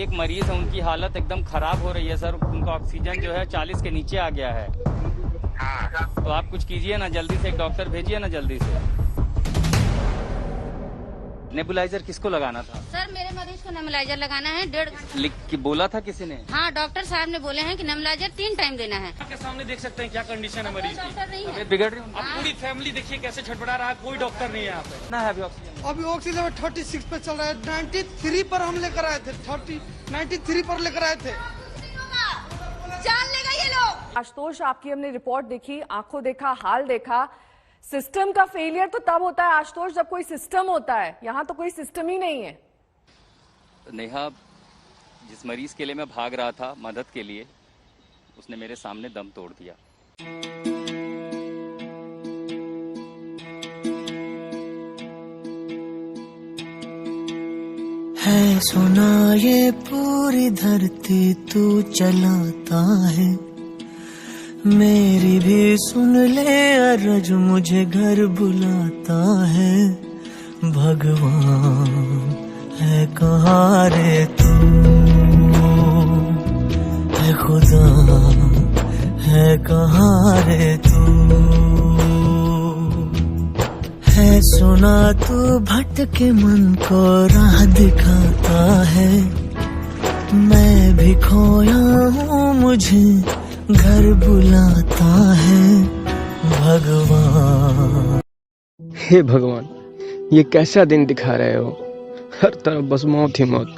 एक मरीज है, उनकी हालत एकदम खराब हो रही है सर। उनका ऑक्सीजन जो है 40 के नीचे आ गया है। तो आप कुछ कीजिए ना, जल्दी से एक डॉक्टर भेजिए ना जल्दी से। नेबुलाइजर किसको लगाना था सर? मेरे मरीज को नेबुलाइजर लगाना है। 1.5 घंटा लिख के बोला था किसी ने? हाँ, डॉक्टर साहब ने बोले हैं कि नेबुलाइजर 3 टाइम देना है। आपके सामने देख सकते हैं क्या कंडीशन है मरीज की। डॉक्टर नहीं है। बिगड़ रही हूँ। अब पूरी फैमिली देखिए कैसे छटपटा रहा है, कोई डॉक्टर नहीं है यहाँ पे। कितना है अभी ऑक्सीजन? अभी ऑक्सीजन 36 पे चल रहा है। 93 पर हम लेकर आए थे। 93 पर लेकर आए थे। जान लेगा ये लोग। आशुतोष, आपकी हमने रिपोर्ट देखी, आंखों देखा, हाल देखा। सिस्टम का फेलियर तो तब होता है आशुतोष जब कोई सिस्टम होता है। यहाँ तो कोई सिस्टम ही नहीं है। नेहा, जिस मरीज के लिए मैं भाग रहा था मदद के लिए, उसने मेरे सामने दम तोड़ दिया। है सुना ये पूरी धरती तू चलाता है, मेरी भी सुन ले अरज मुझे घर बुलाता है। भगवान है कहाँ रे तू, है खुदा है कहाँ रे तू। है सुना तू भटके मन को राह दिखाता है, मैं भी खोया हूँ मुझे घर बुलाता है। भगवान, हे भगवान, ये कैसा दिन दिखा रहे हो। हर तरफ बस मौत ही मौत,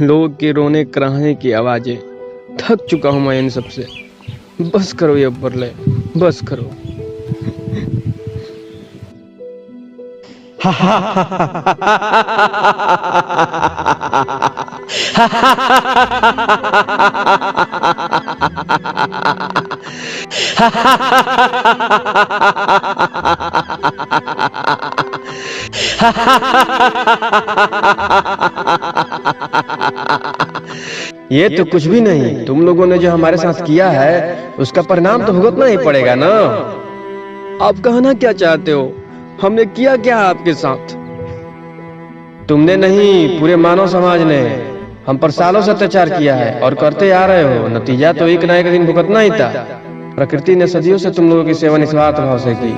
लोगों के रोने कराहने की आवाजें। थक चुका हूँ मैं इन सबसे। बस करो ये बरले, बस करो। ये तो कुछ भी नहीं। तुम लोगों ने जो हमारे साथ किया है उसका परिणाम तो भुगतना ही पड़ेगा ना। आप कहना क्या चाहते हो? हमने किया क्या आपके साथ? तुमने नहीं, पूरे मानव समाज ने हम पर सालों से अत्याचार किया है और करते आ रहे हो। नतीजा तो एक ना एक दिन भुगतना ही था। प्रकृति ने सदियों से तुम लोगों की सेवा निस्वार्थ भाव से की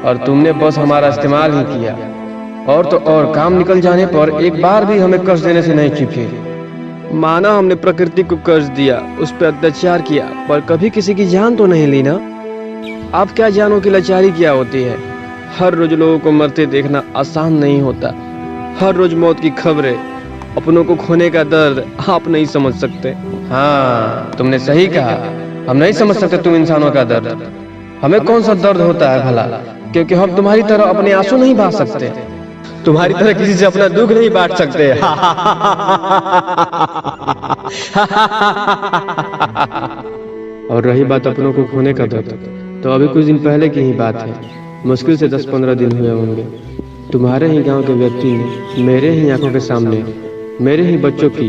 और तुमने बस हमारा इस्तेमाल ही किया। और तो और काम निकल जाने पर एक बार भी हमें कष्ट देने से नहीं चूके। माना हमने प्रकृति को कष्ट दिया, उस पर अत्याचार किया, पर कभी किसी की जान तो नहीं ली ना। आप क्या जानो कि लाचारी क्या होती है। हर रोज लोगों को मरते देखना आसान नहीं होता। हर रोज मौत की खबरें, अपनों को खोने का दर्द आप नहीं समझ सकते। हाँ, तुमने सही कहा, हम नहीं समझ सकते तुम इंसानों का दर्द। हमें कौन सा दर्द होता है भला, क्योंकि हम तुम्हारी तरह अपने आंसू नहीं बहा सकते, तुम्हारी तरह किसी से अपना दुख नहीं बांट सकते। और रही बात अपनों को खोने का दर्द, तो अभी कुछ दिन पहले की ही बात है। मुश्किल से 10-15 दिन हुए होंगे। तुम्हारे ही गांव के व्यक्ति ने मेरे ही आंखों के सामने मेरे ही बच्चों की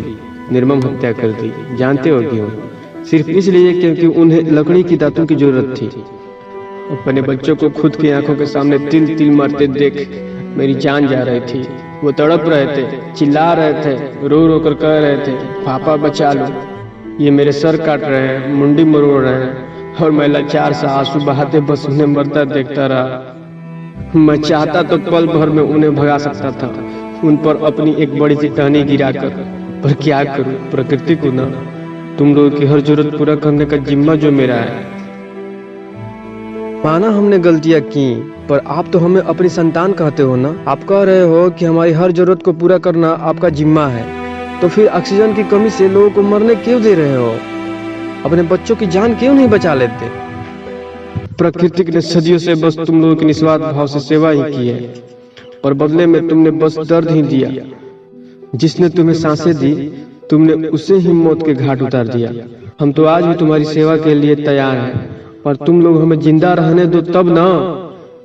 निर्मम हत्या कर दी। जानते हो क्यों? सिर्फ इसलिए क्योंकि उन्हें लकड़ी की दांतों की जरूरत थी। अपने बच्चों को खुद की आंखों के सामने तिल तिल मरते देख मेरी जान जा रही थी। वो तड़प रहे थे, चिल्ला रहे थे, रो रो कर कह रहे थे, पापा बचा लो। ये मेरे सर काट रहे हैं, मुंडी मरोड़ रहे हैं, और मैं लाचार सा आंसू बहाते बस उन्हें मरता देखता रहा। मैं चाहता तो पल भर में उन्हें भगा सकता था, उन पर अपनी एक बड़ी सी टहनी गिराकर, पर क्या करूं, प्रकृति को ना। तुम लोगों की हर जरूरत पूरा करने का जिम्मा जो मेरा है। माना हमने गलतियां की, पर आप तो हमें अपनी संतान कहते हो ना। आप कह रहे हो कि हमारी हर जरूरत को पूरा करना आपका जिम्मा है, तो फिर ऑक्सीजन की कमी से लोगों को मरने क्यों दे रहे हो? अपने बच्चों की जान क्यों नहीं बचा लेते? प्रकृति ने सदियों से बस तुम लोगों की निस्वार्थ भाव से सेवा ही की है, और बदले में तुमने बस दर्द ही दिया। जिसने तुम्हें सांसें दी, तुमने उसे ही मौत के घाट उतार दिया। हम तो आज भी तुम्हारी सेवा के लिए तैयार हैं, पर तुम लोग हमें जिंदा रहने दो तब ना।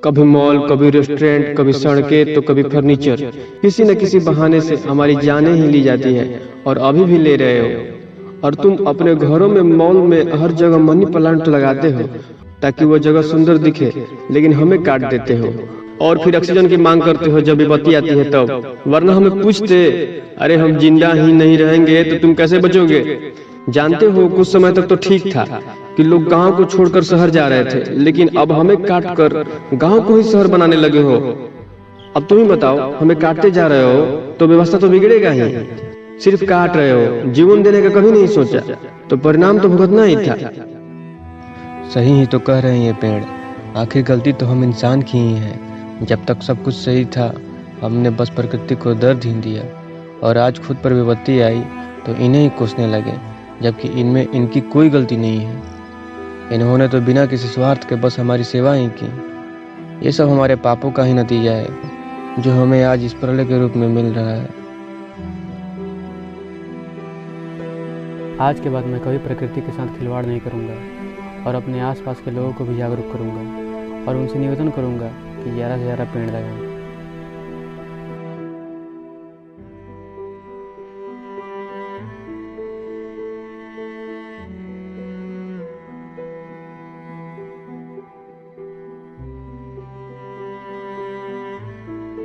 कभी मॉल, कभी रेस्टोरेंट, कभी सड़कें, तो कभी फर्नीचर, किसी न किसी बहाने से हमारी जानें ही ली जाती है, और अभी भी ले रहे हो। और तुम अपने घरों में, मॉल में, हर जगह मनी प्लांट लगाते हो ताकि वो जगह सुंदर दिखे, लेकिन हमें काट देते हो। और फिर ऑक्सीजन की मांग करते हो जब विपत्ति आती है तब। वरना हमें पूछते, अरे हम जिंदा ही नहीं रहेंगे तो तुम कैसे बचोगे। जानते हो कुछ समय तक तो ठीक था कि लोग गांव को छोड़कर शहर जा रहे थे, लेकिन अब हमें काट कर गांव को ही शहर बनाने लगे हो। अब तुम ही बताओ, हमें काटते जा रहे हो तो व्यवस्था तो बिगड़ेगा ही। सिर्फ काट रहे हो, जीवन देने का कभी नहीं सोचा, तो परिणाम तो भुगतना ही था। सही ही तो कह रहे हैं ये पेड़, आखिर गलती तो हम इंसान की ही है। जब तक सब कुछ सही था हमने बस प्रकृति को दर्द ही दिया, और आज खुद पर विपत्ति आई तो इन्हें ही कोसने लगे, जबकि इनमें इनकी कोई गलती नहीं है। इन्होंने तो बिना किसी स्वार्थ के बस हमारी सेवा ही की। ये सब हमारे पापों का ही नतीजा है जो हमें आज इस प्रलय के रूप में मिल रहा है। आज के बाद मैं कभी प्रकृति के साथ खिलवाड़ नहीं करूंगा और अपने आसपास के लोगों को भी जागरूक करूंगा और उनसे निवेदन करूंगा कि ज़्यादा से ज़्यादा पेड़ लगाएं।